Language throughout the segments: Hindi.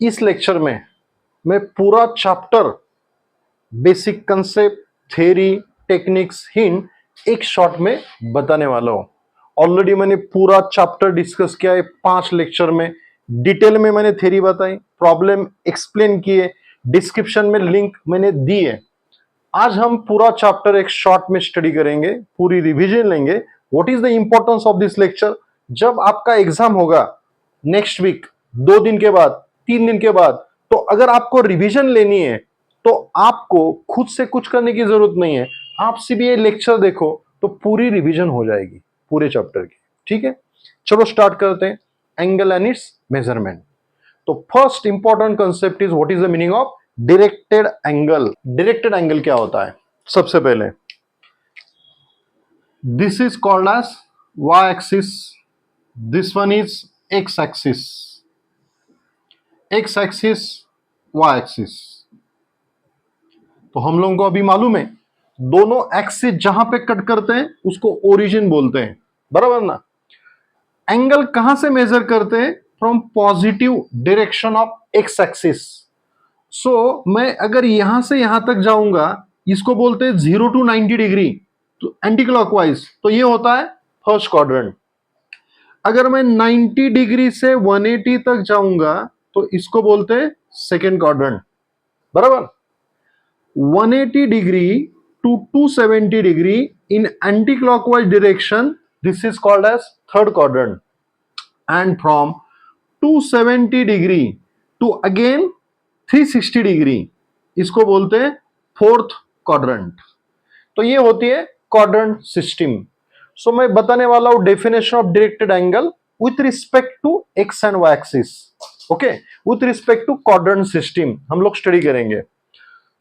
इस लेक्चर में मैं पूरा chapter basic concept, theory, techniques, hint एक शॉर्ट में बताने वाला हूं। ऑलरेडी मैंने पूरा चैप्टर डिस्कस किया है 5 लेक्चर में। डिटेल में मैंने थ्योरी बताई, प्रॉब्लम एक्सप्लेन किए, डिस्क्रिप्शन में लिंक मैंने दी है। आज हम पूरा चैप्टर एक शॉर्ट में स्टडी करेंगे, पूरी रिवीजन लेंगे। What is the importance of this lecture? जब आपका एग्जाम होगा नेक्स्ट वीक, 2 दिन के बाद, 3 दिन के बाद, तो अगर आपको रिवीजन लेनी है तो आपको खुद से कुछ करने की जरूरत नहीं है। आप सिर्फ ये लेक्चर देखो तो पूरी रिवीजन हो जाएगी पूरे चैप्टर की। ठीक है, चलो स्टार्ट करते हैं। Angle and its measurement. तो first important concept is what is the meaning of directed angle. Directed angle क्या होता है? सबसे पहले this is called as y axis, this one is x axis, x axis, y axis. तो हम लोगों को अभी मालूम है दोनों एक्सिस जहां पे कट करते हैं उसको ओरिजिन बोलते हैं, बराबर ना। एंगल कहां से मेजर करते हैं? From positive direction of x axis. So मैं अगर यहां से यहां तक जाऊंगा, इसको बोलते हैं 0 to 90 डिग्री, तो एंटी क्लॉकवाइज, तो ये होता है फर्स्ट क्वाड्रेंट। अगर मैं 90 डिग्री से 180 तक जाऊंगा तो इसको बोलते हैं सेकेंड क्वाड्रेंट, बराबर। 180 degree to 270 degree in anti clockwise direction, this is called as third quadrant. And from 270 degree to again 360 degree, इसको बोलते हैं फोर्थ क्वाड्रेंट। तो ये होती है क्वाड्रेंट सिस्टम। सो मैं बताने वाला हूं definition of directed angle with respect to X and Y axis. Okay, with respect to quadrant system हम लोग स्टडी करेंगे।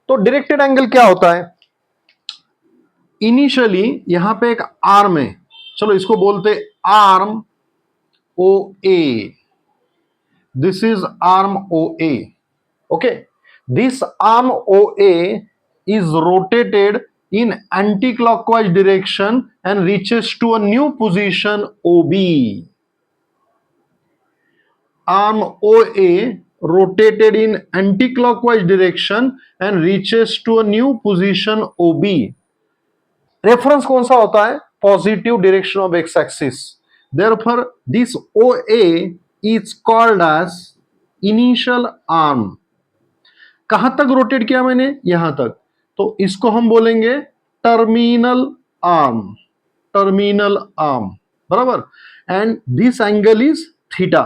तो डायरेक्टेड एंगल क्या होता है? इनिशियली यहां पे एक आर्म है, चलो इसको बोलते arm O A. This is arm O A. Okay, this arm OA is rotated in anti-clockwise direction and reaches to a new position OB. Arm OA rotated in anti-clockwise direction and reaches to a new position OB. Reference कौन सा होता है? Positive direction of x axis. Therefore, this OA is called as initial arm. कहां तक रोटेट किया मैंने? यहां तक, तो इसको हम बोलेंगे टर्मिनल आर्म, टर्मिनल आर्म, बराबर। And this angle is theta.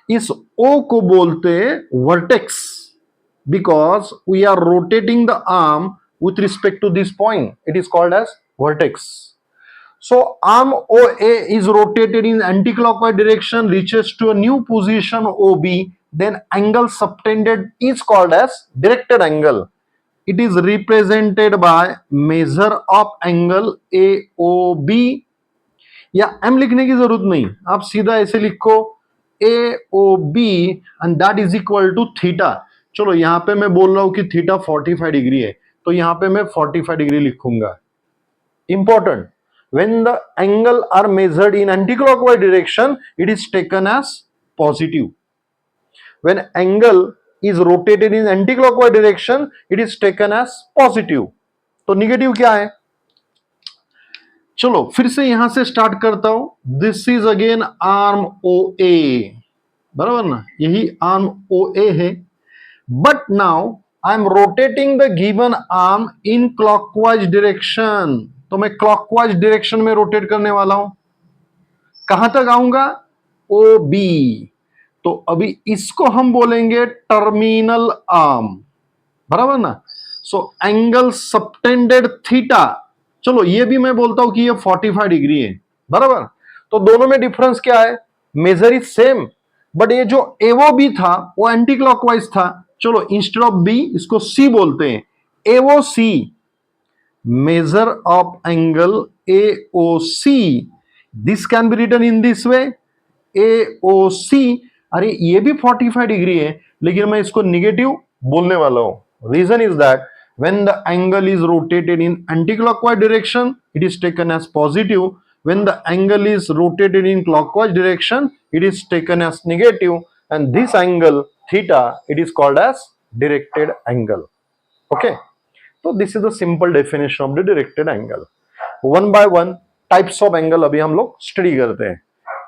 इस ओ को बोलते vertex because we are rotating the arm with respect to this point, it is called as vertex. So arm OA is rotated in anti-clockwise direction, reaches to a new position OB, then angle subtended is called as directed angle. It is represented by measure of angle AOB. या M लिखने की जरूरत नहीं, आप सीधा ऐसे लिखो AOB and that is equal to theta. चलो यहां पे मैं बोल रहा हूं कि थीटा 45 डिग्री है, तो यहां पे मैं 45 डिग्री लिखूंगा. Important. When the angle are measured in anti-clockwise direction, it is taken as positive. When angle is rotated in anti-clockwise direction, it is taken as positive. तो निगेटिव क्या है? चलो फिर से यहां से स्टार्ट करता हूं. This is again arm O ए, बराबर ना, यही आर्म ओ ए है. But now I am rotating the given arm in clockwise direction. तो मैं क्लॉकवाइज डायरेक्शन में रोटेट करने वाला हूं. कहां तक आऊंगा? O B. तो अभी इसको हम बोलेंगे टर्मिनल आर्म, बराबर ना. सो एंगल सबटेंडेड थीटा, चलो ये भी मैं बोलता हूं कि ये 45 डिग्री है, बराबर. तो दोनों में डिफरेंस क्या है? मेजर इज सेम, बट ये जो एवो बी था वो एंटी क्लॉकवाइज था. चलो इंस्टेड ऑफ बी इसको सी बोलते हैं, एवो सी. Measure of angle AOC. This can be written in this way, AOC. अरे ये भी 45 डिग्री है, लेकिन मैं इसको निगेटिव बोलने वाला हूं. Reason is that when the angle is rotated in anti-clockwise direction, it is taken as positive. When the angle is rotated in clockwise direction, it is taken as negative. And this angle theta, it is called as directed angle. Okay, so this is the simple definition of the directed angle. One by one types of angle अभी हम लोग स्टडी करते हैं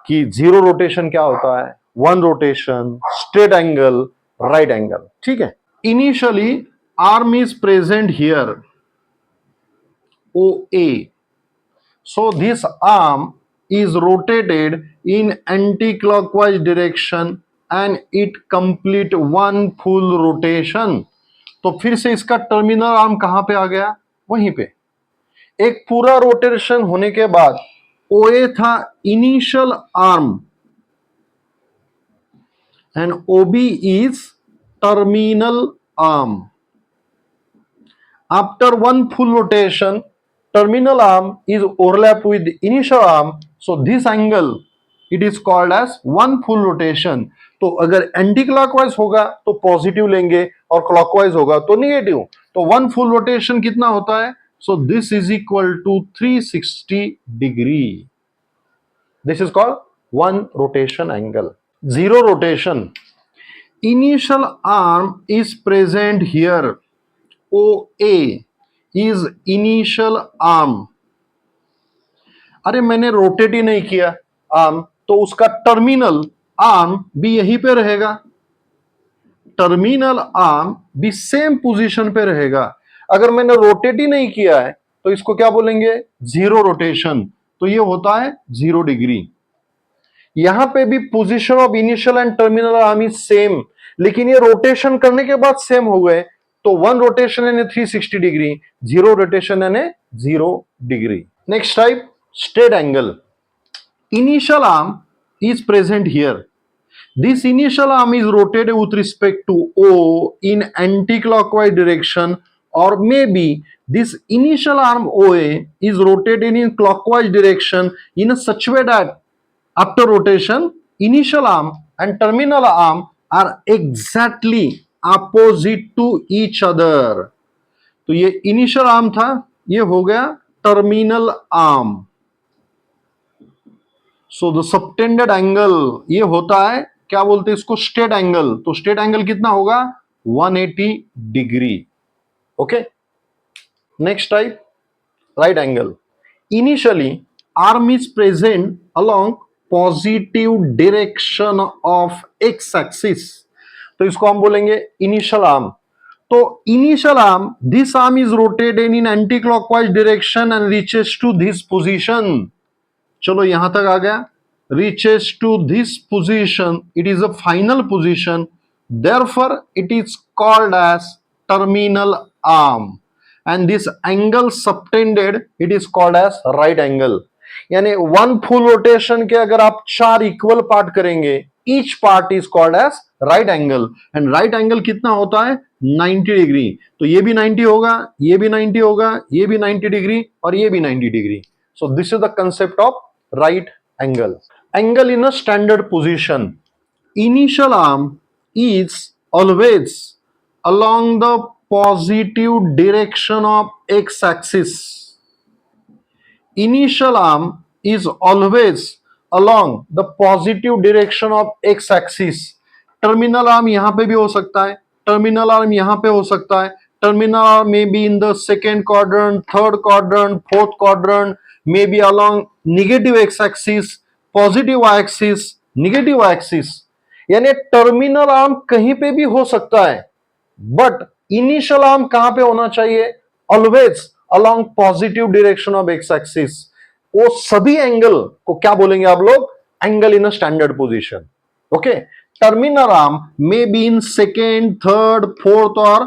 कि जीरो रोटेशन क्या होता है, one rotation, straight angle, right angle. ठीक है. Initially arm is present here, OA. So this arm is rotated in anti-clockwise direction and it complete one full rotation. तो फिर से इसका टर्मिनल आर्म कहां पे आ गया, वहीं पे. एक पूरा रोटेशन होने के बाद OA था initial arm and OB is terminal arm. After one full rotation terminal arm is overlapped with the initial arm, so this angle it is called as one full rotation. तो अगर एंटी क्लॉकवाइज होगा तो पॉजिटिव लेंगे और क्लॉकवाइज होगा तो निगेटिव. तो वन फुल रोटेशन कितना होता है, so this is equal to 360 degree. This is called one rotation angle. Zero rotation, initial arm is present here, OA is initial arm. अरे मैंने रोटेट ही नहीं किया आर्म, तो उसका टर्मिनल आर्म भी यहीं पे रहेगा. टर्मिनल आर्म भी सेम पोजीशन पे रहेगा. अगर मैंने रोटेट ही नहीं किया है तो इसको क्या बोलेंगे, जीरो रोटेशन. तो ये होता है 0 डिग्री. यहां पे भी position of initial and terminal arm is same, लेकिन ये रोटेशन करने के बाद सेम हो गए. तो वन रोटेशन यानी 360 डिग्री, जीरो रोटेशन यानी 0 degree. Next type, straight angle. Initial arm is present here. This initial arm is rotated with respect to O in anti clockwise direction, और मे be this initial arm OA is rotated in clockwise direction in a such way that after rotation initial arm and terminal arm are exactly opposite to each other. तो ये इनिशियल आर्म था, ये हो गया terminal arm. So the subtended angle ये होता है, क्या बोलते हैं इसको, स्ट्रेट एंगल. तो स्ट्रेट एंगल कितना होगा, 180 degree. Okay. Next type, right angle. Initially arm is present along positive direction of x axis. तो इसको हम बोलेंगे इनिशियल आर्म. तो initial arm, this arm is rotated in anti clockwise direction and reaches to this position. चलो यहां तक आ गया. Reaches to this position, it is a final position, therefore it is called as terminal arm. And this angle subtended, it is called as right angle. यानी वन फुल रोटेशन के अगर आप 4 इक्वल पार्ट करेंगे, each part is called as right angle. And right angle कितना होता है, 90 डिग्री. तो ये भी 90 होगा, ये भी 90 होगा, ये भी 90 डिग्री और ये भी 90 degree. So this is the concept of right angle. Angle in a standard position. Initial arm is always along the positive direction of x axis. Initial arm is always along the positive direction of x axis. Terminal arm यहां पे भी हो सकता है, टर्मिनल आर्म यहां पे हो सकता है. Terminal arm may be in the second quadrant, third quadrant, fourth quadrant, may B along negative x axis, positive y axis, negative y axis. यानी टर्मिनल आर्म कहीं पे भी हो सकता है, बट इनिशियल आर्म कहां पे होना चाहिए, always along positive direction of x axis. वो सभी एंगल को क्या बोलेंगे आप लोग, angle in a standard position. Okay. Terminal arm may be in second, third, fourth और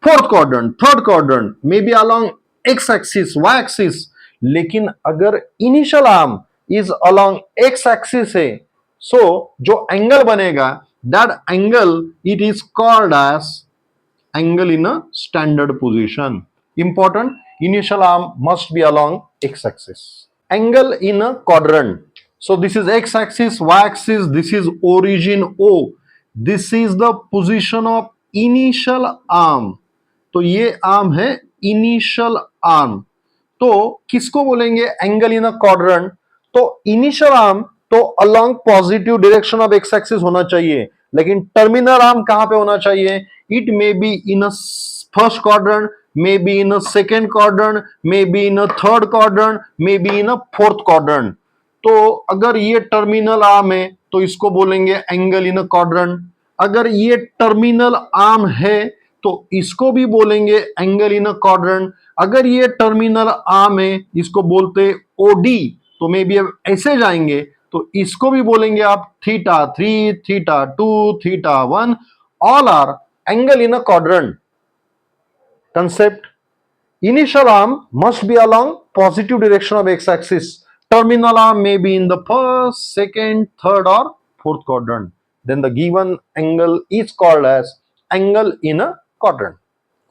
fourth quadrant, third quadrant, may be along x axis, y axis. लेकिन अगर initial arm is along x axis है, सो जो एंगल बनेगा, that angle it is called as angle in a standard position. Important, initial arm must be along x axis. Angle in a quadrant. So this is x axis, y axis, this is origin O. This is the position of initial arm. तो ये आर्म है इनिशियल आर्म. तो किसको बोलेंगे एंगल इन अ क्वाड्रेंट. तो इनिशियल आर्म तो along positive direction of x axis होना चाहिए, लेकिन टर्मिनल आर्म कहां पे होना चाहिए? It may be in a first quadrant, may be in a second quadrant, may be in a third quadrant, may be in a fourth quadrant. तो अगर ये टर्मिनल आर्म है तो इसको बोलेंगे एंगल इन अ क्वाड्रेंट। अगर ये टर्मिनल आर्म है तो इसको भी बोलेंगे एंगल इन अ क्वाड्रेंट। अगर ये टर्मिनल आर्म है, इसको बोलते ओडी, तो मे बी अब ऐसे जाएंगे तो इसको भी बोलेंगे आप theta 3, theta 2, theta 1, all R angle in a quadrant. Concept: initial arm must be along positive direction of x-axis. Terminal arm may be in the first, second, third or fourth quadrant. Then the given angle is called as angle in a quadrant.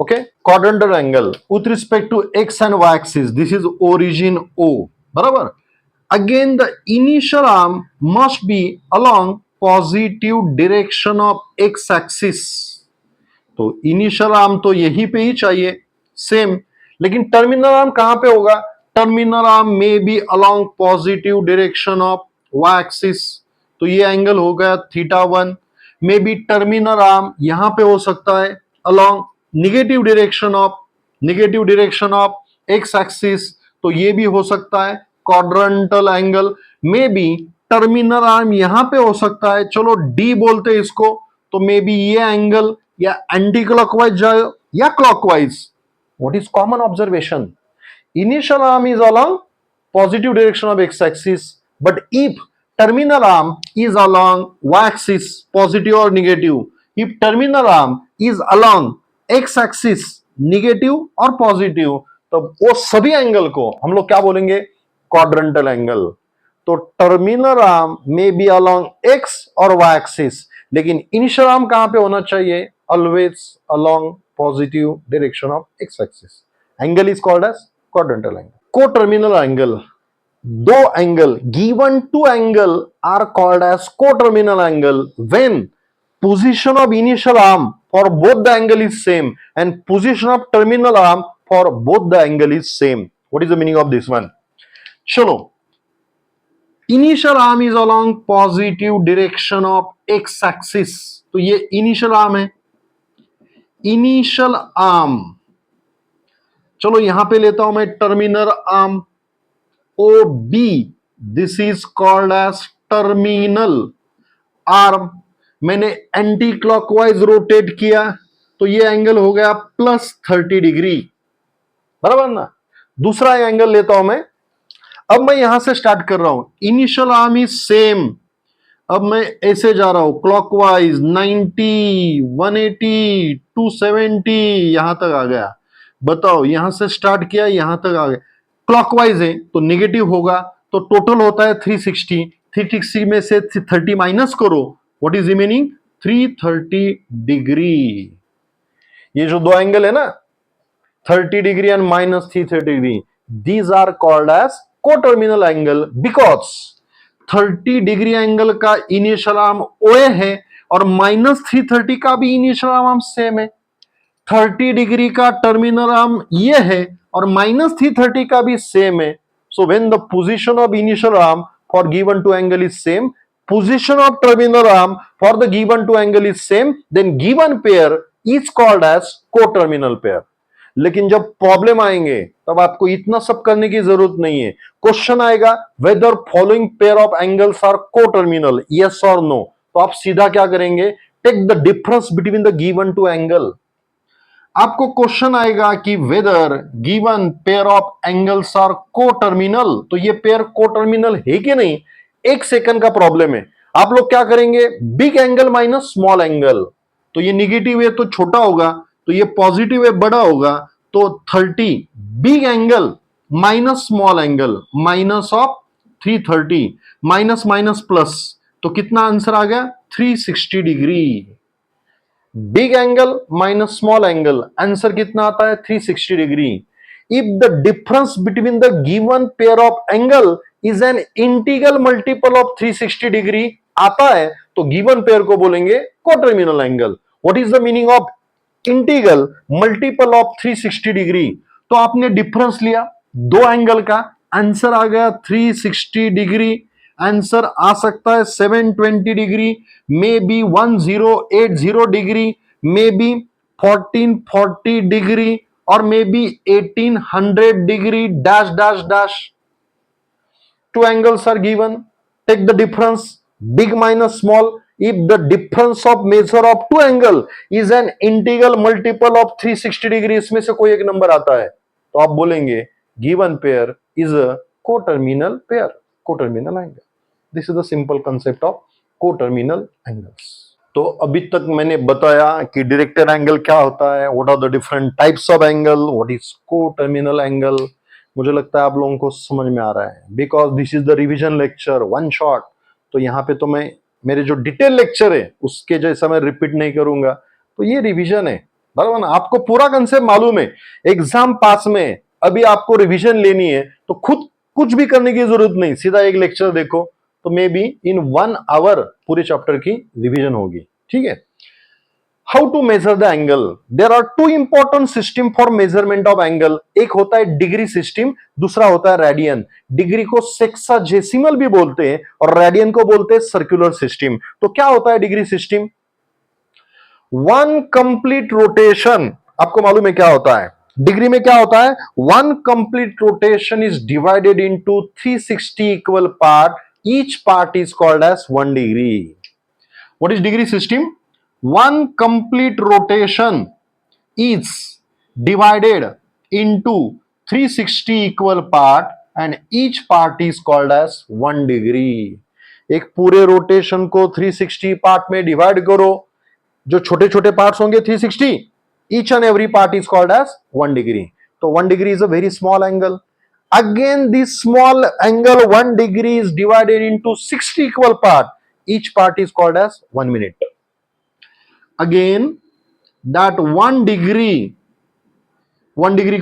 Okay, quadrantal angle with respect to x and y axis. This is origin O. बराबर. Again, the initial arm must be along positive direction of x-axis. तो इनिशियल आर्म तो यही पे ही चाहिए सेम, लेकिन टर्मिनल आर्म कहां पे होगा? टर्मिनल आर्म में B along positive direction of y axis, तो ये एंगल हो गया theta 1। May be terminal arm यहां पे हो सकता है along negative direction of x axis, तो ये भी हो सकता है quadrantal angle. May be terminal arm यहां पे हो सकता है, चलो डी बोलते हैं इसको, तो मे बी ये एंगल या एंटी क्लॉकवाइज जाए या clockwise. What is common observation? Initial arm is along positive direction of x axis, but if terminal arm is along Y axis, positive और negative, if terminal arm is along x axis, negative और पॉजिटिव, तो वो सभी एंगल को हम लोग क्या बोलेंगे? Quadrantal angle. तो टर्मिनल आर्म में बी अलोंग एक्स और वाई एक्सिस, लेकिन इनिशियल आर्म कहां पे होना चाहिए? Always along positive direction of x axis. Angle is called as quadrantal angle. Coterminal angle, दो angle given two angle are called as coterminal angle when position of initial arm for both the angle is same and position of terminal arm for both the angle is same. What is the meaning of this one? चलो, initial arm is along positive direction of x axis, तो ये इनिशियल आर्म है। इनिशियल आर्म, चलो यहां पे लेता हूं मैं terminal arm O B, this is called as terminal arm. मैंने एंटी क्लॉकवाइज रोटेट किया तो ये एंगल हो गया +30 डिग्री, बराबर ना। दूसरा एंगल लेता हूं मैं, अब मैं यहां से स्टार्ट कर रहा हूं, इनिशियल आर्म इज सेम, अब मैं ऐसे जा रहा हूं क्लॉकवाइज 90, 180, 270, यहां तक आ गया। बताओ, यहां से स्टार्ट किया यहां तक आ गया, क्लॉकवाइज है तो नेगेटिव होगा, तो टोटल होता है 360। 360 में से 30 माइनस करो, व्हाट इज रिमेनिंग? 330 डिग्री। ये जो दो एंगल है ना, 30 degree and -330 degree, these are called as coterminal angle because 30 degree angle का इनिशियल आर्म OA है और -330 का भी इनिशियल आर्म सेम है। 30 डिग्री का टर्मिनल आर्म ये है और -330 का भी सेम है। So when the position of initial arm for given two angle is same, position of terminal arm for the given two angle is same, then given pair is called as co-terminal pair. लेकिन जब प्रॉब्लम आएंगे तब आपको इतना सब करने की जरूरत नहीं है। क्वेश्चन आएगा whether following pair of angles are coterminal, yes और नो, तो आप सीधा क्या करेंगे? Take the difference between the given two angle. आपको क्वेश्चन आएगा कि whether given pair of angles are coterminal, तो ये पेयर को-टर्मिनल है कि नहीं, एक सेकंड का प्रॉब्लम है। आप लोग क्या करेंगे? Big angle minus small angle, तो ये निगेटिव है तो छोटा होगा, तो ये पॉजिटिव है बड़ा होगा, तो 30 big angle minus small angle minus of 330, minus minus plus, तो कितना आंसर आ गया? 360 degree. Big angle minus small angle, answer कितना आता है? 360 degree. If the difference between the given pair of angle is an integral multiple of 360 degree आता है तो गिवन पेयर को बोलेंगे coterminal angle. What is the meaning of integral multiple of 360 degree? तो आपने डिफरेंस लिया दो एंगल का, आंसर आ गया 360 डिग्री, आंसर आ सकता है 720 degree, maybe 1080 degree, maybe 1440 degree, और may be 1800 degree dash dash dash. Two angles are given. Take the difference, big minus small. If the difference of measure of two angle is an integral multiple of 360 degree, इसमें से कोई एक नंबर आता है, तो आप बोलेंगे given pair is a coterminal pair, coterminal angle. This is the simple concept of coterminal angles. तो अभी तक मैंने बताया कि डायरेक्टर एंगल क्या होता है, what are the different types of angle, what is coterminal angle. मुझे लगता है आप लोगों को समझ में आ रहा है, because this is the revision lecture one shot. तो यहाँ पे तो मैं मेरे जो डिटेल लेक्चर है उसके जैसा मैं रिपीट नहीं करूंगा, तो ये रिवीजन है, बराबर ना. आपको पूरा कंसेप्ट मालूम है, एग्जाम पास में अभी आपको रिवीजन लेनी है तो खुद कुछ भी करने की जरूरत नहीं, सीधा एक लेक्चर देखो तो मे बी इन 1 आवर पूरे चैप्टर की रिवीजन होगी. ठीक है. How to measure the angle. There are two important system for measurement of angle. एक होता है डिग्री सिस्टम, दूसरा होता है रेडियन. डिग्री को सेक्साजेसिमल भी बोलते हैं और रेडियन को बोलते हैं सर्कुलर सिस्टम. तो क्या होता है degree system? One complete rotation. आपको मालूम है क्या होता है डिग्री में? क्या होता है? One complete rotation is divided into 360 equal part. Each part is called as 1 degree. What is degree system? One complete rotation is divided into 360 equal part and each part is called as 1 degree. एक पूरे रोटेशन को 360 पार्ट में डिवाइड करो, जो छोटे छोटे पार्ट्स होंगे 360, each and every part is called as 1 degree. तो 1 degree is a very small angle. Again, this small angle 1 degree is divided into 60 equal part. Each part is called as 1 minute. Again, that 1 degree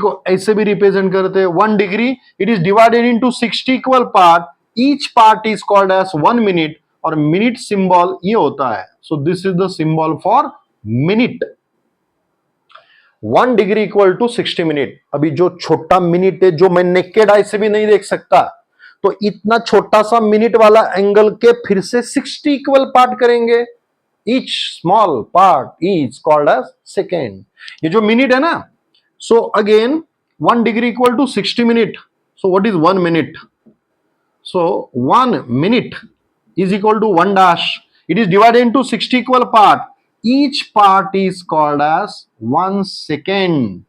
को ऐसे भी रिप्रेजेंट करते हैं. 1 degree it is divided into 60 equal part. Each part is called as 1 minute, और मिनट सिंबल ये होता है. So this is the symbol for minute. 1 degree equal to 60 minute. अभी जो छोटा मिनट है, जो मैं नेकेड आई से भी नहीं देख सकता, तो इतना छोटा सा मिनट वाला एंगल के फिर से 60 इक्वल पार्ट करेंगे. Each small part is called as second. ये जो मिनट है ना, so again 1 degree equal to 60 minute. So what is 1 minute? So 1 minute is equal to 1 dash. It is divided into 60 equal part. Each part is called as 1 second.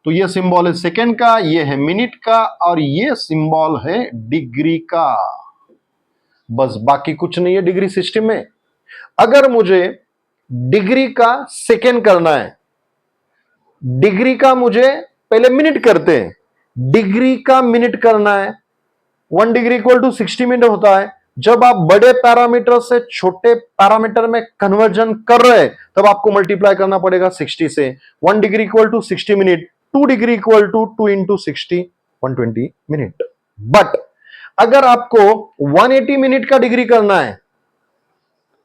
तो ये सिंबल है सेकेंड का, ये है मिनट का, और ये सिंबल है डिग्री का. बस बाकी कुछ नहीं है डिग्री सिस्टम में. अगर मुझे डिग्री का सेकेंड करना है, डिग्री का मुझे पहले मिनट करते हैं, डिग्री का मिनट करना है. 1 डिग्री इक्वल टू 60 मिनट होता है. जब आप बड़े पैरामीटर से छोटे पैरामीटर में कन्वर्जन कर रहे हैं, तब आपको मल्टीप्लाई करना पड़ेगा 60 से. 1 degree equal to 60 minute, 2 degree equal to 2 into 60, 120 minute. But अगर आपको 180 मिनट का डिग्री करना है,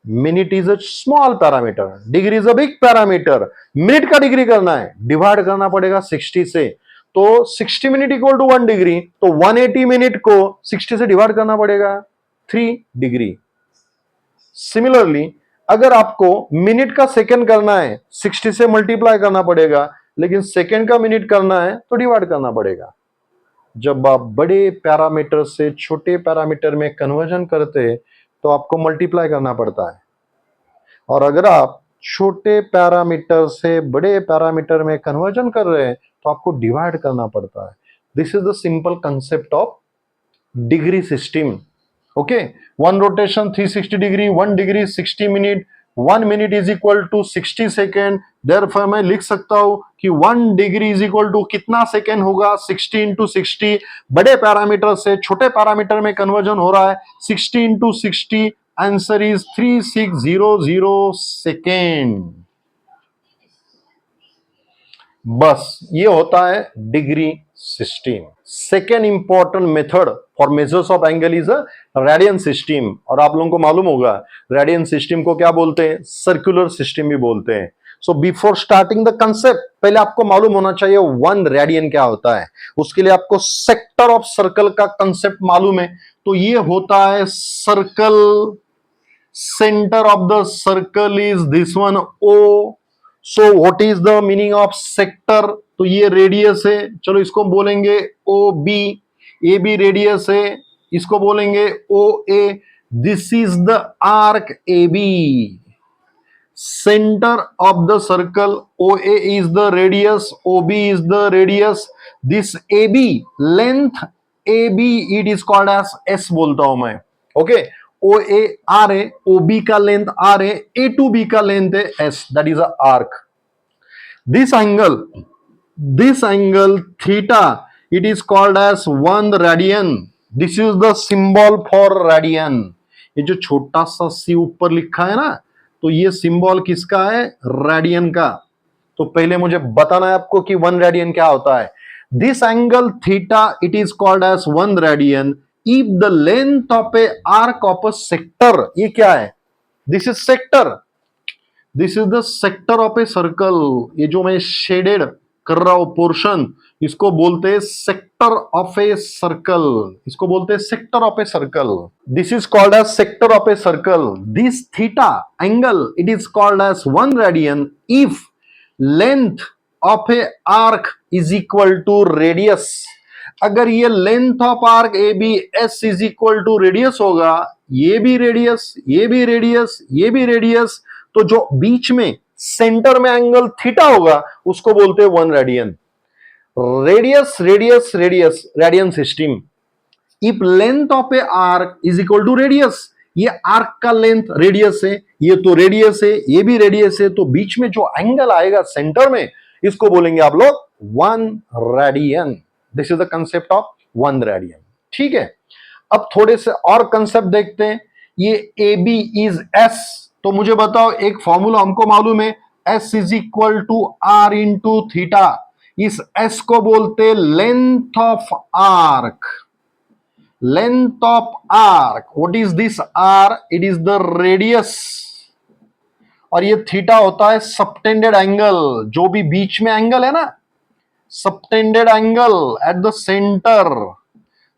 minute is a small parameter, degree is a big parameter. Minute का डिग्री करना है, डिवाइड करना पड़ेगा 60 से. तो 60 मिनट इक्वल टू 1 डिग्री, तो 180 मिनट को 60 से डिवाइड करना पड़ेगा 3 डिग्री. सिमिलरली अगर आपको मिनट का सेकंड करना है, 60 से मल्टीप्लाई करना पड़ेगा, लेकिन सेकंड का मिनट करना है तो डिवाइड करना पड़ेगा. जब आप बड़े पैरामीटर से छोटे पैरामीटर में कन्वर्जन करते हैं तो आपको मल्टीप्लाई करना पड़ता है, और अगर आप छोटे पैरामीटर से बड़े पैरामीटर में कन्वर्जन कर रहे हैं तो आपको डिवाइड करना पड़ता है. This is the simple concept of degree system. Okay, 1 rotation 360 degree, 1 degree 60 minute, 1 minute is equal to 60 second. Therefore मैं लिख सकता हूं कि 1 डिग्री इज इक्वल टू कितना सेकेंड होगा? 60 इंटू 60. बड़े पैरामीटर से छोटे पैरामीटर में कन्वर्जन हो रहा है, 60 इंटू 60, आंसर इज 3600 सेकेंड. बस ये होता है degree system. Second important method for measures of angle is a radian system. और आप लोगों को मालूम होगा रेडियन सिस्टम को क्या बोलते हैं? सर्कुलर सिस्टम भी बोलते हैं. So before starting the concept पहले आपको मालूम होना चाहिए 1 रेडियन क्या होता है। उसके लिए आपको सेक्टर ऑफ सर्कल का कंसेप्ट मालूम है। तो ये होता है circle, centre of the circle is this one O. So what is the meaning of sector? तो ये रेडियस है, चलो इसको बोलेंगे O B. A B radius है, इसको बोलेंगे O A. This is the arc A B. Center of the circle OA is the radius, OB is the radius. This AB length AB it is called as S बोलता हूं मैं। ओके, OA R है, OB का लेंथ R है, A to B का लेंथ है S, that is a arc. This angle theta it is called as 1 radian. This is the symbol for radian. ये जो छोटा सा सी ऊपर लिखा है ना, तो ये सिंबल किसका है? रेडियन का। तो पहले मुझे बताना है आपको कि 1 रेडियन क्या होता है। This angle theta it is called as 1 radian if the length of a arc of a sector, ये क्या है? This is sector, this is the sector of a circle. ये जो मैं शेडेड कर रहा हूं पोर्शन, इसको बोलते हैं सेक्टर ऑफ ए सर्कल, इसको बोलते हैं sector of a circle. This is called as sector of a circle. This theta angle it is called as 1 radian if length of a arc is equal to radius. अगर ये length of arc A B S is equal to radius होगा, ये भी रेडियस, ये भी रेडियस, ये भी रेडियस, तो जो बीच में सेंटर में एंगल थीटा होगा उसको बोलते हैं 1 radian. Radius radius radius radian system. If length of a arc is equal to radius, ये आर्क का लेंथ रेडियस है, ये तो रेडियस है, ये भी रेडियस है, तो बीच में जो एंगल आएगा सेंटर में, इसको बोलेंगे आप लोग 1 radian. This is the concept of 1 radian. ठीक है, अब थोड़े से और कंसेप्ट देखते हैं। ये ए बी इज एस, तो मुझे बताओ एक फॉर्मूला हमको मालूम है, S is equal to R into theta. इस एस को बोलते length of arc, length of arc. What is this R? It is the radius. और ये थीटा होता है सबटेंडेड एंगल, जो भी बीच में एंगल है ना, subtended angle at the centre.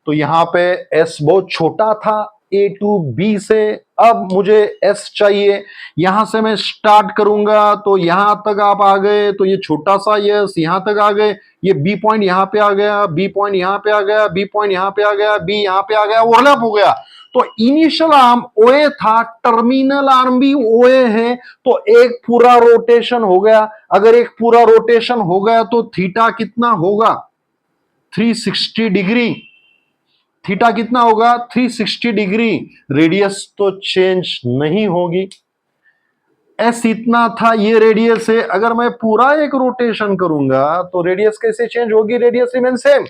तो यहां पे एस बहुत छोटा था ए टू बी से, अब मुझे एस चाहिए। यहां से मैं स्टार्ट करूंगा तो यहां तक आप आ गए, तो ये छोटा सा एस यहां तक आ गए, ये बी पॉइंट यहां पे आ गया, बी पॉइंट यहां पे आ गया, बी पॉइंट यहां पे आ गया, बी यहां पे आ गया, ओवरलैप हो गया। तो इनिशियल आर्म ओए था, टर्मिनल आर्म भी ओए है, तो एक पूरा रोटेशन हो गया। अगर एक पूरा रोटेशन हो गया तो थीटा कितना होगा? 360 डिग्री। थीटा कितना होगा? 360 डिग्री। रेडियस तो चेंज नहीं होगी। एस इतना था, ये रेडियस है। अगर मैं पूरा एक रोटेशन करूंगा तो रेडियस कैसे चेंज होगी? Radius remain same,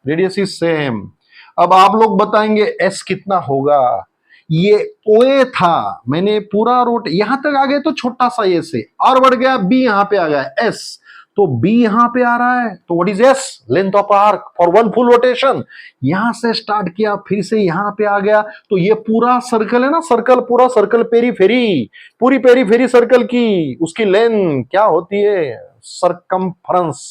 radius is same. अब आप लोग बताएंगे एस कितना होगा? ये ओए था, मैंने पूरा रोट यहां तक आ गए तो छोटा सा एस है, और बढ़ गया बी यहां पे आ गया एस, तो बी यहां पे आ रहा है, तो what is S? Length of arc for 1 full rotation. यहां से स्टार्ट किया, फिर से यहां पे आ गया, तो ये पूरा सर्कल है ना, सर्कल पूरा सर्कल पेरीफेरी, पूरी पेरीफेरी सर्कल की उसकी लेंथ क्या होती है? सरकमफ्रेंस।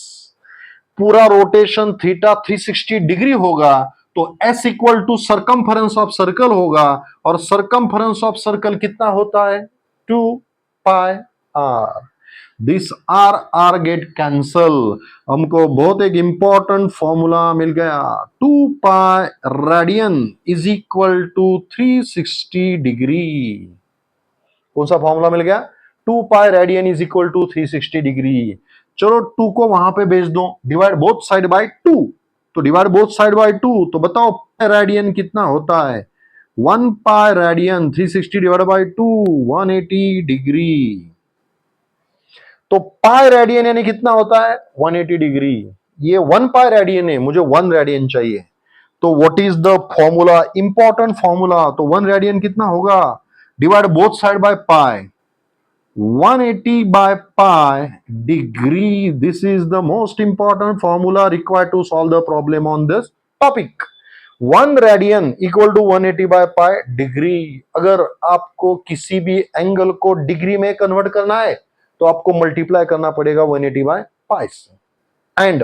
पूरा रोटेशन थीटा 360 डिग्री होगा, तो S equal to circumference of circle होगा, और सरकमफ्रेंस ऑफ सर्कल कितना होता है? 2 pi R. This R R get cancel, हमको बहुत एक इंपॉर्टेंट फॉर्मूला मिल गया। 2 pi radian is equal to 360 degree. कौन सा फॉर्मूला मिल गया? 2 pi radian is equal to 360 degree. चलो 2 को वहां पे भेज दो, डिवाइड बोथ साइड बाय 2, तो डिवाइड बोथ साइड बाय 2, तो बताओ रेडियन कितना होता है? 1 pi radian 360 divide by 2 180 degree. तो पाई रेडियन यानी कितना होता है? 180 डिग्री। ये 1 पाई रेडियन है, मुझे 1 रेडियन चाहिए, तो what is the formula? Important formula. तो 1 रेडियन कितना होगा? Divide both side by pi, 180 by pi degree. This is the most important formula required to solve the problem on this topic. 1 radian equal to 180 by pi degree. अगर आपको किसी भी एंगल को डिग्री में कन्वर्ट करना है तो आपको मल्टीप्लाई करना पड़ेगा 180 बाय पाई से। एंड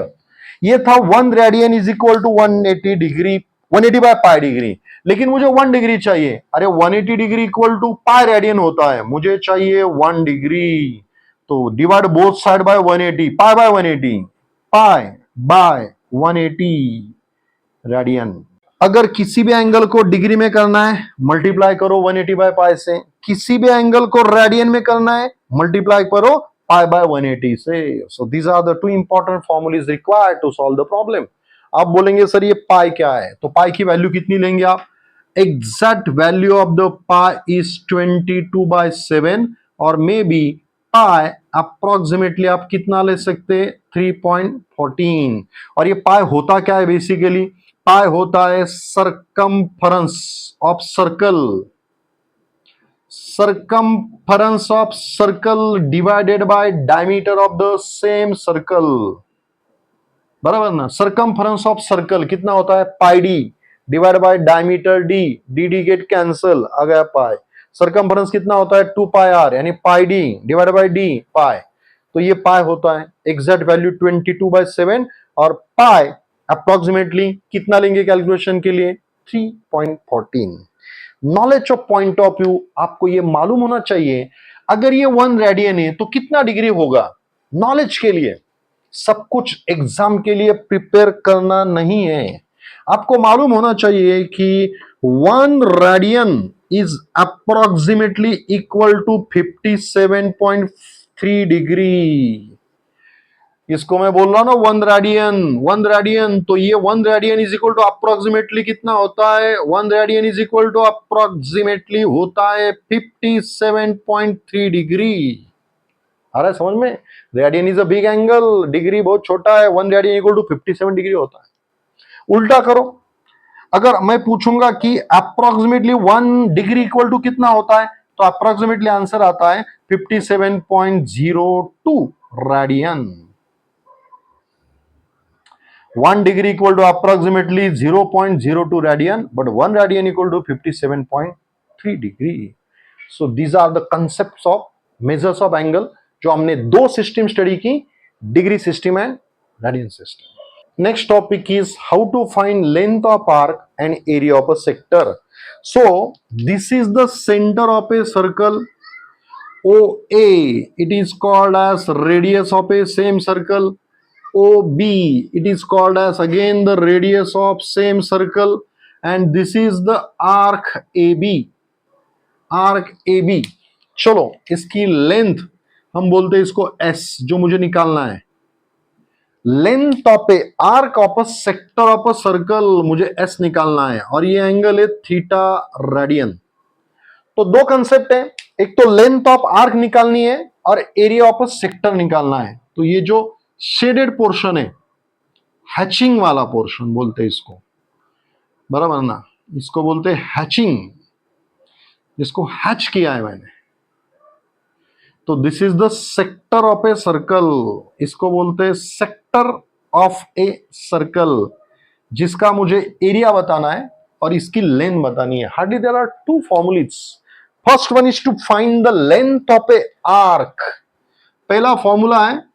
ये था 1 radian is equal to 180 degree, 180 by pi degree. लेकिन मुझे 1 डिग्री चाहिए। अरे 180 degree equal to pi radian होता है, मुझे चाहिए 1 डिग्री। तो divide both side by 180, pi by 180, pi by 180 radian. अगर किसी भी एंगल को डिग्री में करना है मल्टीप्लाई करो 180 बाय पाई से, किसी भी एंगल को रेडियन में करना है मल्टीप्लाई करो पाई बाय 180 से। So these are the two important formulas required to solve the problem. आप बोलेंगे सर ये पाई क्या है, तो पाई की वैल्यू कितनी लेंगे आप? Exact value of the pi is 22/7 और मे बी पाई अप्रोक्सीमेटली आप कितना ले सकते हैं? 3.14। और ये पाई होता क्या है? बेसिकली पाई होता है circumference of circle, circumference of circle divided by diameter of the same circle, बराबर ना। circumference of circle कितना होता है? Pi D divide by diameter D, D D get cancel, आ गया पाई। circumference कितना होता है? 2 पाई आर, यानी पाई डी डिवाइड बाय डी पाई। तो ये पाई होता है, एग्जैक्ट वैल्यू 22/7 और पाई अप्रोक्सीमेटली कितना लेंगे कैलकुलेशन के लिए? 3.14। Knowledge of point of view आपको ये मालूम होना चाहिए, अगर ये 1 रेडियन है तो कितना डिग्री होगा। नॉलेज के लिए, सब कुछ एग्जाम के लिए प्रिपेयर करना नहीं है। आपको मालूम होना चाहिए कि 1 radian is approximately equal to 57.3 degree. इसको मैं बोल रहा हूं ना 1 रेडियन, 1 रेडियन, तो ये 1 radian is equal to approximately कितना होता है? 1 radian is equal to approximately होता है 57.3 डिग्री। आ रहा है समझ में? Radian is a big angle, degree बहुत छोटा है, 1 रेडियन इक्वल टू 57 डिग्री होता है। उल्टा करो, अगर मैं पूछूंगा कि अप्रोक्सीमेटली 1 डिग्री इक्वल टू कितना होता है, तो अप्रोक्सीमेटली आंसर आता है 57.02 radian. 1 degree equal to approximately 0.02 radian, but 1 radian equal to 57.3 degree. So these are the concepts of measures of angle जो हमने 2 सिस्टम स्टडी की, degree system and radian system. Next topic is how to find length of arc and area of a sector. So this is the centre of a circle OA, it is called as radius of a same circle. OB, it is called as again the radius of same circle, and this is the arc AB, arc AB। चलो इसकी लेंथ हम बोलते हैं इसको S, जो मुझे निकालना है। Length of a arc of a sector of a circle मुझे S निकालना है, और ये एंगल है थीटा रेडियन। तो 2 कंसेप्ट है, एक तो लेंथ ऑफ आर्क निकालनी है और एरिया ऑफ अ सेक्टर निकालना है। तो ये जो शेडेड पोर्शन है, हैचिंग वाला पोर्शन बोलते हैं इसको, बराबर ना, इसको बोलते हैं हैचिंग, जिसको हैच किया है मैंने। तो this is the sector of a circle, इसको बोलते हैं सेक्टर ऑफ ए सर्कल, जिसका मुझे एरिया बताना है और इसकी लेंथ बतानी है। Hardly there are 2 formulas. First one is to find the length of a arc. पहला फॉर्मूला है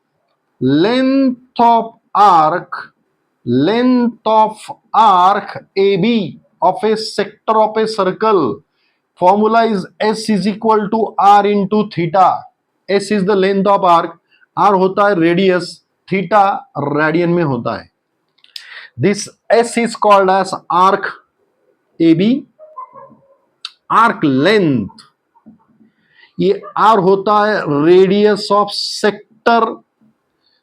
length of arc, length of arc AB of a sector of a circle. Formula is S is equal to R into theta. S is the length of arc, R होता है रेडियस, थीटा रेडियन में होता है। This S is called as arc AB, arc length। ये R होता है रेडियस ऑफ सेक्टर,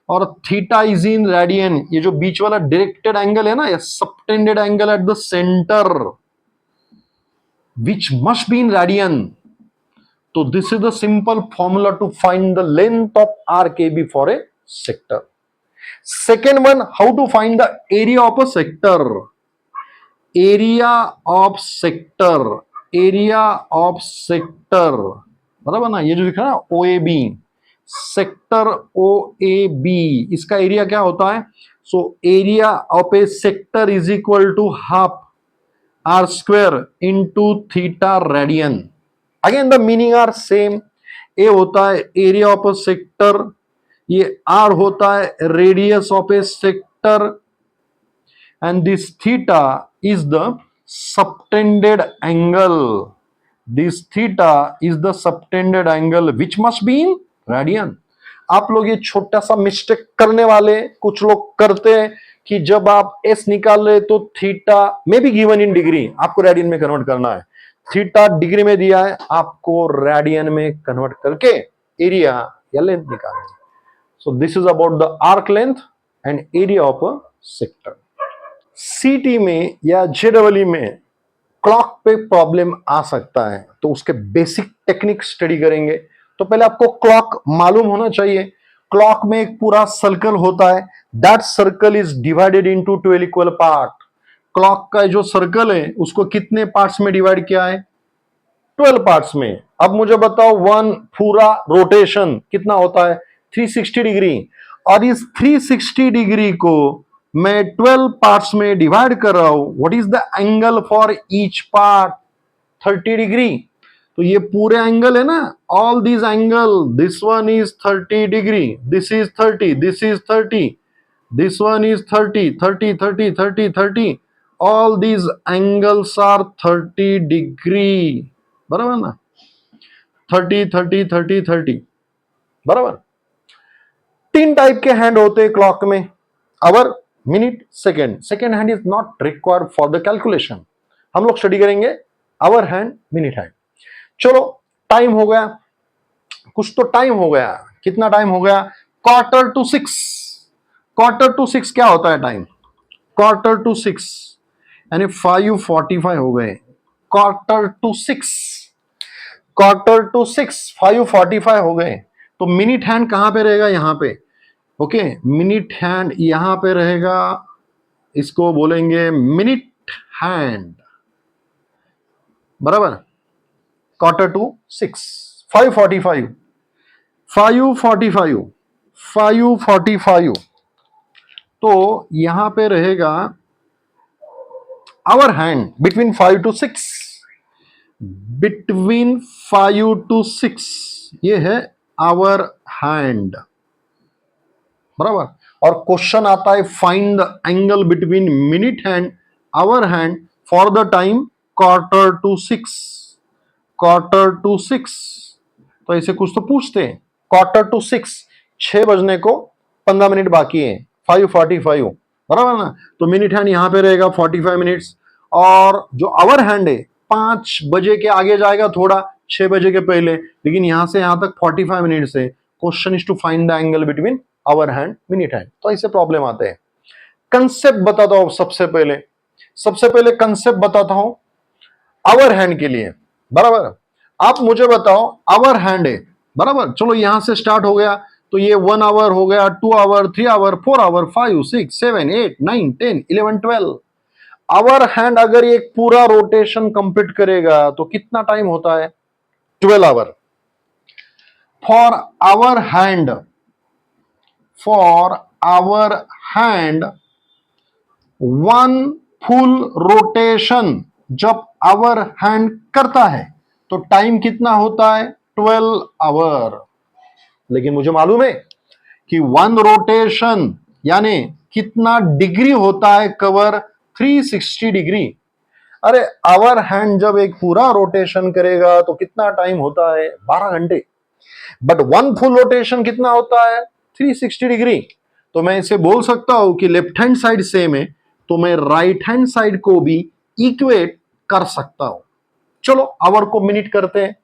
और थीटा इज इन रेडियन। ये जो बीच वाला डायरेक्टेड एंगल है ना, ये subtended angle at the centre which must be in radian. तो this is the simple formula to find the length of arc AB for a sector. Second one, how to find the area of a sector. Area of sector, area of sector, बराबर ना, ये जो दिख रहा है ना OAB, सेक्टर OAB, इसका एरिया क्या होता है? So area of a sector is equal to half R² into theta radian। Again the meaning are same। A होता है एरिया ऑफ अ सेक्टर, ये आर होता है radius of a sector, and this theta is the subtended angle. This theta is the subtended angle which must be in radian. आप लोग ये छोटा सा मिस्टेक करने वाले कुछ लोग करते हैं कि जब आप एस निकाल रहे तो थीटा में भी गिवन इन डिग्री, आपको रेडियन में कन्वर्ट करना है. थीटा डिग्री में दिया है, आपको रेडियन में कन्वर्ट करके एरिया या लेंथ निकालना है. So this is about the arc length and area of a sector. सीटी में या जेडब्ल्यू में क्लॉक पे प्रॉब्लम आ सकता है, तो उसके बेसिक टेक्निक स्टडी करेंगे. तो पहले आपको क्लॉक मालूम होना चाहिए. क्लॉक में एक पूरा सर्कल होता है, that circle is divided into 12 equal part. Clock का जो सर्कल है उसको कितने पार्ट्स में डिवाइड किया है? 12 पार्ट्स में. अब मुझे बताओ वन पूरा रोटेशन कितना होता है? 360 डिग्री. और इस 360 डिग्री को मैं 12 पार्ट्स में डिवाइड कर रहा हूं. What is the angle for each part? 30 degree. तो ये पूरे एंगल है ना, all these angle, this one is 30 degree, this is 30, this is 30, this one is 30, 30, 30, 30, 30, all these angles are 30 degree. बराबर ना? 30, 30, 30, 30. बराबर. तीन टाइप के हैंड होते हैं क्लॉक में, hour, minute, second. Second hand is not required for the calculation. हम लोग स्टडी करेंगे आवर हैंड, मिनट हैंड. चलो, टाइम हो गया, कुछ तो टाइम हो गया. कितना टाइम हो गया? 5:45. 5:45 क्या होता है टाइम? 5:45 यानी 5:45 हो गए. 5:45, 5:45 हो गए. तो मिनट हैंड कहां पे रहेगा? यहां पे. ओके, मिनट हैंड यहां पे रहेगा, इसको बोलेंगे मिनट हैंड. बराबर. 5:45, 5:45, 5:45, 5:45. तो यहां पे रहेगा hour hand between 5 to 6, between 5 to 6, ये है आवर हैंड. बराबर. और क्वेश्चन आता है find the angle between minute hand hour hand for the time 5:45, 5:45. तो ऐसे कुछ तो पूछते हैं. 5:45, 6 बजने को 15 मिनट बाकी है. 5:45. बराबर ना? तो मिनट हैंड यहां पे रहेगा 45 मिनट्स. और जो आवर हैंड है 5 बजे के आगे जाएगा थोड़ा, 6 बजे के पहले, लेकिन यहां से यहां तक 45 मिनट्स है. Question is to find the angle between hour hand, minute hand. तो ऐसे प्रॉब्लम आते हैं. कंसेप्ट बताता हूं सबसे पहले कंसेप्ट बताता हूं आवर हैंड के लिए. बराबर. आप मुझे बताओ आवर हैंड है. बराबर. चलो यहां से स्टार्ट हो गया, तो ये 1 आवर हो गया, 2 hour, 3 hour, 4 hour, 5, 6, 7, 8, 9, 10, 11, 12. Hour hand अगर एक पूरा रोटेशन कंप्लीट करेगा तो कितना टाइम होता है? 12 hour. For hour hand 1 full rotation जब आवर हैंड करता है तो टाइम कितना होता है? 12 आवर. लेकिन मुझे मालूम है कि 1 रोटेशन यानी कितना डिग्री होता है कवर? 360 डिग्री. अरे आवर हैंड जब एक पूरा रोटेशन करेगा तो कितना टाइम होता है? 12 घंटे. बट 1 फुल रोटेशन कितना होता है? 360 डिग्री. तो मैं इसे बोल सकता हूं कि लेफ्ट हैंड साइड सेम है, तो मैं राइट हैंड साइड को भी इक्वेट कर सकता हूं. चलो आवर को मिनट करते हैं.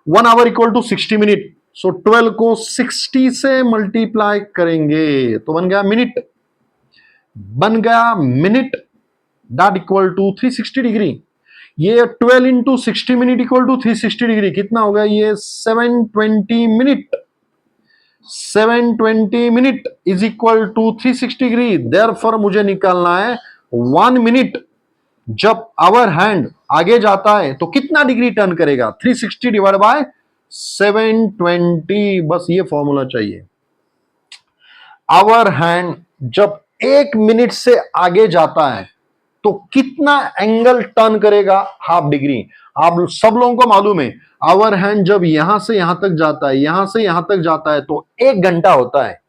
1 hour equal to 60 minute. So 12 को 60 से मल्टीप्लाई करेंगे तो बन गया minute. That equal to 360 degree. ये 12 into 60 minute equal to 360 degree. कितना होगा? ये 720 minute. 720 minute is equal to 360 degree. Therefore मुझे निकालना है 1 मिनट जब आवर हैंड आगे जाता है तो कितना डिग्री टर्न करेगा? 360 डिवाइड बाय 720. बस ये फॉर्मूला चाहिए. आवर हैंड जब 1 मिनट से आगे जाता है तो कितना एंगल टर्न करेगा? Half degree. आप सब लोगों को मालूम है, आवर हैंड जब यहां से यहां तक जाता है, यहां से यहां तक जाता है तो 1 घंटा होता है।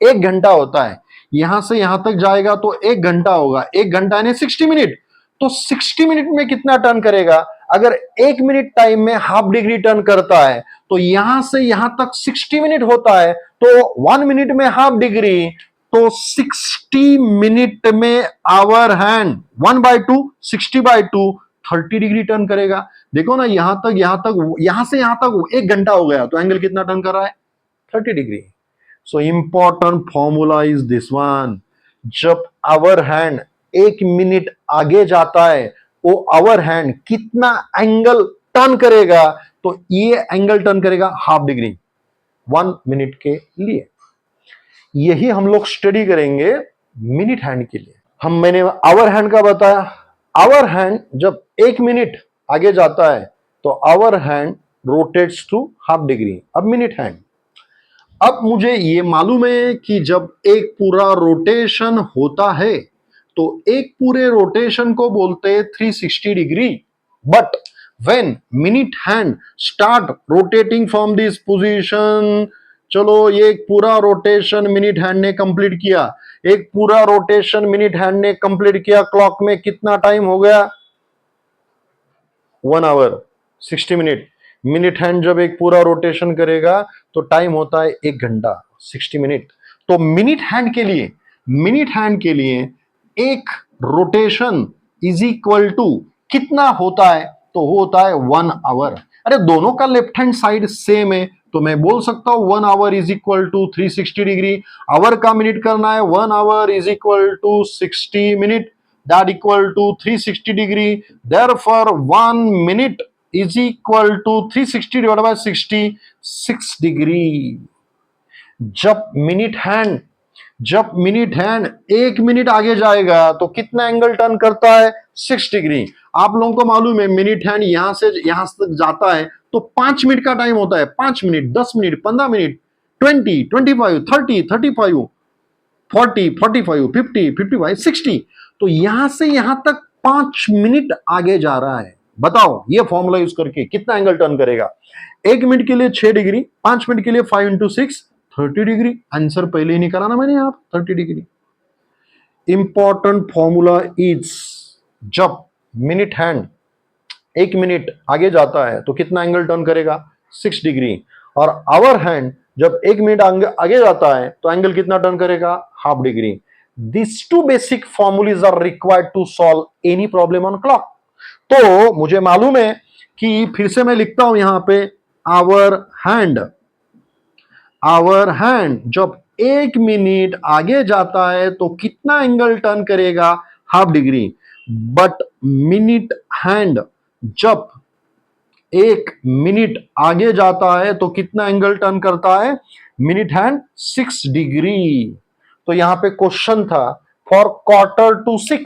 1 घंटा होता है। यहां से यहां तक जाएगा तो 1 घंटा होगा। 1 घंटा यानी 60 मिनट। तो 60 मिनट में कितना टर्न करेगा? अगर 1 मिनट टाइम में हाफ डिग्री टर्न करता है तो यहां से यहां तक 60 मिनट होता है, तो 1 मिनट में हाफ डिग्री, तो 60 मिनट में आवर हैंड 1/2 60/2 30 डिग्री टर्न करेगा। देखो ना, यहां तक यहां से यहां तक 1 घंटा हो गया, तो एंगल कितना टर्न कर रहा है? 30 degree. So important formula is this one. जब आवर हैंड 1 मिनट आगे जाता है, वो आवर हैंड कितना एंगल टर्न करेगा? तो ये एंगल टर्न करेगा हाफ डिग्री 1 मिनट के लिए। यही हम लोग स्टडी करेंगे मिनट हैंड के लिए। मैंने आवर हैंड का बताया। आवर हैंड जब 1 मिनट आगे जाता है तो hour hand rotates to half degree. अब मिनट हैंड, अब मुझे ये मालूम है कि जब एक पूरा रोटेशन होता है तो एक पूरे रोटेशन को बोलते हैं 360 degree. But when minute hand start rotating from this position, चलो ये एक पूरा रोटेशन मिनट हैंड ने कंप्लीट किया। एक पूरा रोटेशन मिनट हैंड ने कंप्लीट किया। क्लॉक में कितना टाइम हो गया? 1 आवर 60 मिनट। मिनट हैंड जब एक पूरा रोटेशन करेगा तो टाइम होता है 1 घंटा 60 मिनट। तो मिनट हैंड के लिए एक रोटेशन इज इक्वल टू कितना होता है? तो होता है 1 आवर। अरे दोनों का लेफ्ट हैंड साइड सेम है, तो मैं बोल सकता हूं 1 hour is equal to 360 degree. Hour का मिनट करना है, 1 hour is equal to 60 minute, that equal to 360 degree. Therefore 1 minute is equal to 360 divided by 60, 6 degree. जब मिनट हैंड 1 मिनट आगे जाएगा तो कितना एंगल टर्न करता है? 6 डिग्री। आप लोगों को मालूम है मिनट हैंड यहां से यहां तक जाता है तो 5 मिनट का टाइम होता है। 5 मिनट, 10 मिनट, 15 मिनट, 20, 25, 30, 35, 40, 45, 50, 55, 60। तो यहां से यहां तक 5 मिनट आगे जा रहा है। बताओ ये फॉर्मूला यूज करके कितना एंगल टर्न करेगा? 1 मिनट के लिए 6 डिग्री, 5 मिनट के लिए 5 इंटू 6 30 डिग्री। आंसर पहले ही निकाला ना मैंने, आप 30 डिग्री। इंपॉर्टेंट फॉर्मूला इज, जब मिनट हैंड 1 मिनट आगे जाता है तो कितना एंगल टर्न करेगा? 6 डिग्री। और आवर हैंड जब 1 मिनट आगे जाता है तो एंगल कितना टर्न करेगा? Half degree. This two basic formulas are required to solve any problem on clock. तो मुझे मालूम है कि फिर से मैं लिखता हूं यहां पे, आवर हैंड जब 1 मिनट आगे जाता है तो कितना एंगल टर्न करेगा? Half degree. But minute hand जब 1 मिनट आगे जाता है तो कितना एंगल टर्न करता है? Minute hand 6 degree. तो यहां पे क्वेश्चन था फॉर Q4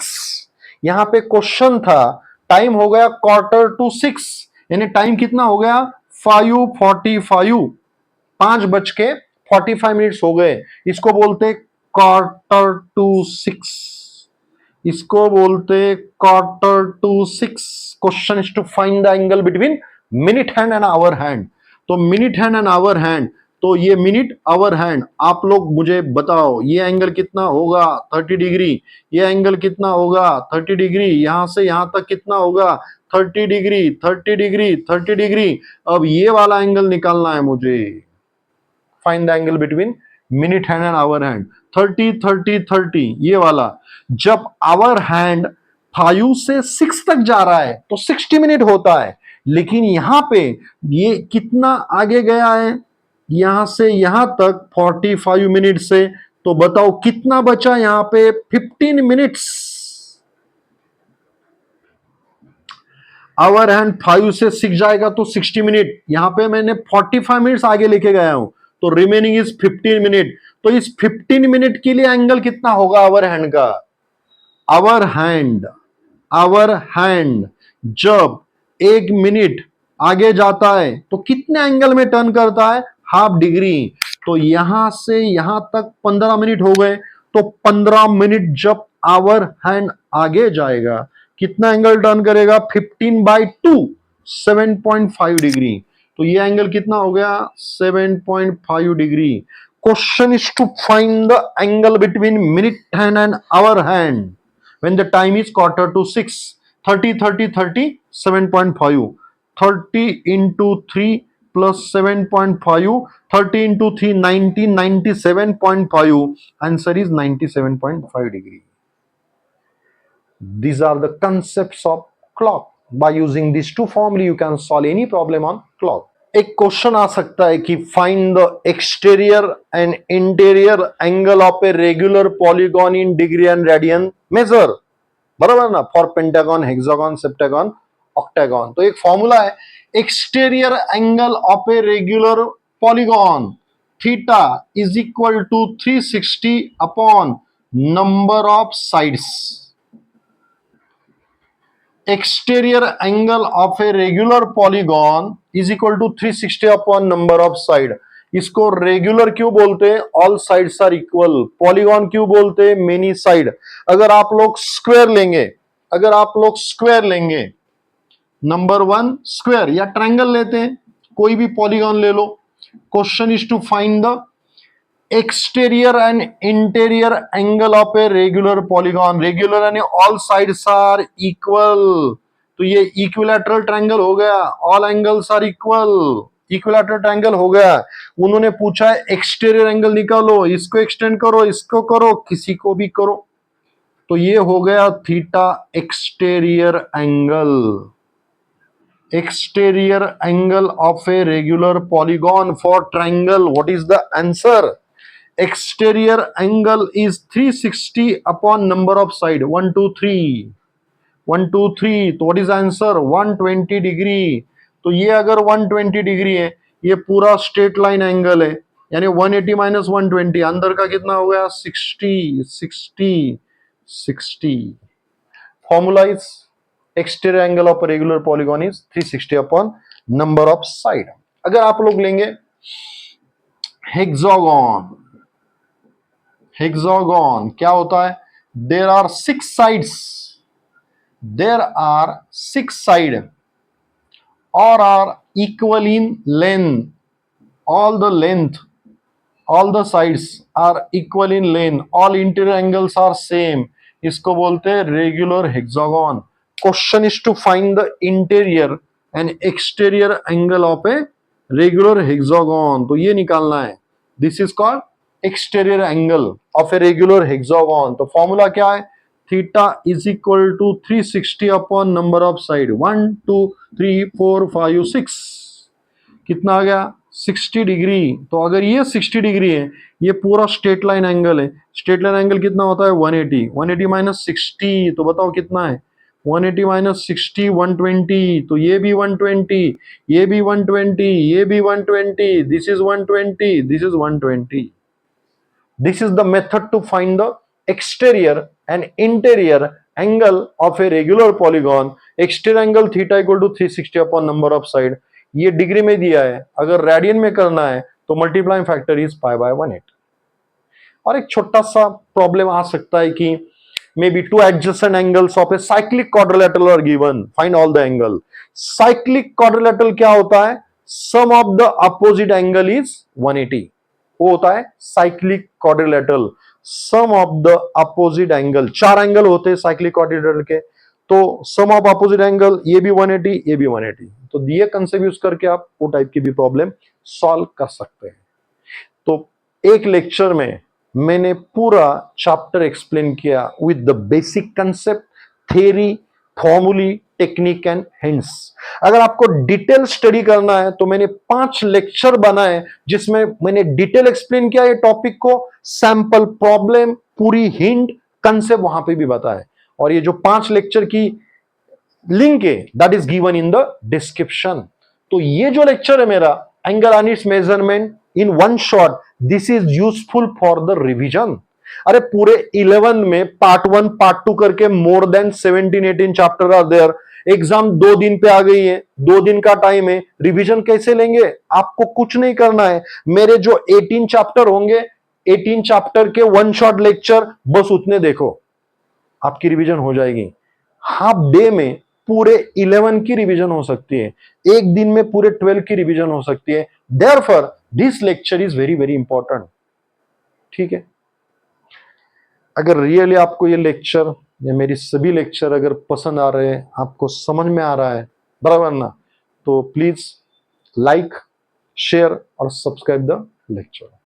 यहां पे क्वेश्चन था, टाइम हो गया Q4, यानी टाइम कितना हो गया? 5:45, 5:45 हो गए। इसको बोलते Q4, इसको बोलते Q4। Question is to find the angle between minute hand and hour hand. तो minute hand and hour hand, तो ये मिनट आवर हैंड, आप लोग मुझे बताओ ये एंगल कितना होगा? 30 डिग्री। ये एंगल कितना होगा? 30 डिग्री। यहां से यहां तक कितना होगा? 30 डिग्री, 30 डिग्री, 30 डिग्री। अब ये वाला एंगल निकालना है मुझे। Find the angle between minute hand and hour hand. 30, 30, 30, ये वाला। जब आवर हैंड 5 से 6 तक जा रहा है तो 60 मिनट होता है, लेकिन यहां पे ये कितना आगे गया है? यहां से यहां तक 45 मिनट से। तो बताओ कितना बचा यहां पे? 15 मिनट्स। आवर हैंड 5 से 6 जाएगा तो 60 मिनट। यहां पे मैंने 45 मिनट्स आगे लेके गया हूं, तो रिमेनिंग इज 15 मिनट। तो इस 15 मिनट के लिए एंगल कितना होगा आवर हैंड का? आवर हैंड जब 1 मिनट आगे जाता है तो कितने एंगल में टर्न करता है? Half degree. तो यहां से यहां तक 15 मिनट हो गए। तो 15 मिनट जब आवर हैंड आगे जाएगा, कितना एंगल टर्न करेगा? 15/2, 7.5 डिग्री। तो ये एंगल कितना हो गया? 7.5 degree. Question is to find the angle between minute hand and hour hand when the time is 5:45। 30 30 30 7.5, 30 into 3 plus 7.5, 30 into 3 90, 97.5. Answer is 97.5 degree. These are the concepts of clock. By using these two formulae, you can solve any problem on clock. एक क्वेश्चन आ सकता है कि find the exterior and interior angle of a regular polygon in degree and radian measure, बराबर ना, for pentagon, hexagon, septagon, octagon. तो एक फॉर्मूला है, exterior angle of a regular polygon theta is equal to 360 upon number of sides. Exterior angle of a regular polygon is equal to 360 upon number of side. इसको रेगुलर क्यों बोलते हैं? All sides are equal. Polygon क्यों बोलते हैं? Many side. अगर आप लोग स्क्वायर लेंगे, नंबर 1 स्क्वायर या ट्रायंगल लेते हैं, कोई भी पॉलीगॉन ले लो। Question is to find the exterior and interior angle of a regular polygon। Regular यानी all sides are equal, तो ये इक्विलैटरल ट्रायंगल हो गया। all angles are equal, equilateral triangle हो गया। उन्होंने पूछा है एक्सटीरियर एंगल निकालो, इसको एक्सटेंड करो, इसको करो, किसी को भी करो। तो ये हो गया theta exterior angle. Exterior angle of a regular polygon for triangle, what is the answer? Exterior angle is 360 upon number of side, 1 2 3 1 2 3। तो what is answer? 120 डिग्री। तो ये अगर 120 डिग्री है, ये पूरा स्ट्रेट लाइन एंगल है, यानी 180 माइनस 120, अंदर का कितना हो गया? 60 60 60। Formula is exterior angle of regular polygon is 360 upon number of side. अगर आप लोग लेंगे हेक्सागन, हेक्सागन क्या होता है? There are 6 sides, there are 6 side और are equal in length, all the sides are equal in length, all interior angles are same, इसको बोलते हैं regular hexagon. Question is to find the interior and exterior angle of a regular hexagon. तो ये निकालना है, this is called exterior angle of a regular hexagon. तो फॉर्मूला क्या है? Theta is equal to 360 upon number of side, 1 2 3 4 5 6। कितना आ गया? 60 डिग्री। तो अगर ये 60 डिग्री है, ये पूरा स्ट्रेट लाइन एंगल है, स्ट्रेट लाइन एंगल कितना होता है? 180। 180 माइनस 60, तो बताओ कितना है? 180 माइनस 60 120। तो ये भी 120, ये भी 120, ये भी 120, this is 120, this is 120। This is the method to find the exterior and interior angle of a regular polygon. Exterior angle theta equal to 360 upon number of side. ये डिग्री में दिया है, अगर रेडियन में करना है तो मल्टीप्लाइंग फैक्टर इज π/1/8। और एक छोटा सा प्रॉब्लम आ सकता है कि maybe two adjacent angles of a cyclic quadrilateral are given, find all the angle. Cyclic quadrilateral क्या होता है? Sum of the opposite angle is 180, वो होता है cyclic quadrilateral. Sum of the opposite angle, 4 angle होते हैं साइक्लिक क्वाड्रिलेटरल के, तो सम ऑफ अपोजिट एंगल, ये भी 180, ये भी 180। तो दिए कंसेप्ट यूज करके आप वो टाइप की भी प्रॉब्लम सॉल्व कर सकते हैं। तो एक लेक्चर में मैंने पूरा चैप्टर एक्सप्लेन किया with the basic concept, theory, formulae, technique and hints. अगर आपको डिटेल स्टडी करना है तो मैंने 5 लेक्चर बनाए जिसमें मैंने डिटेल एक्सप्लेन किया ये टॉपिक को, सैंपल प्रॉब्लम, पूरी हिंट, कंसेप्ट वहां पे भी बताए। और ये जो 5 लेक्चर की लिंक है that is given in the description. तो ये जो लेक्चर है मेरा angle and its measurement in one shot, this is useful for the revision. अरे पूरे 11 में पार्ट 1 पार्ट 2 करके more than 17-18 chapter are there. Exam 2 दिन पे आ गई है, 2 दिन का टाइम है, रिवीजन कैसे लेंगे? आपको कुछ नहीं करना है, मेरे जो 18 चैप्टर होंगे, 18 चैप्टर के वन शॉट लेक्चर बस उतने देखो। आपकी रिवीजन हो जाएगी। हाफ डे में पूरे 11 की रिवीजन हो सकती है, एक दिन में पूरे 12 की रिवीजन हो सकती है। Therefore this lecture is very very important. ठीक है, अगर रियली आपको ये लेक्चर या मेरी सभी लेक्चर अगर पसंद आ रहे हैं, आपको समझ में आ रहा है, बराबर ना, तो प्लीज लाइक, शेयर और सब्सक्राइब द लेक्चर।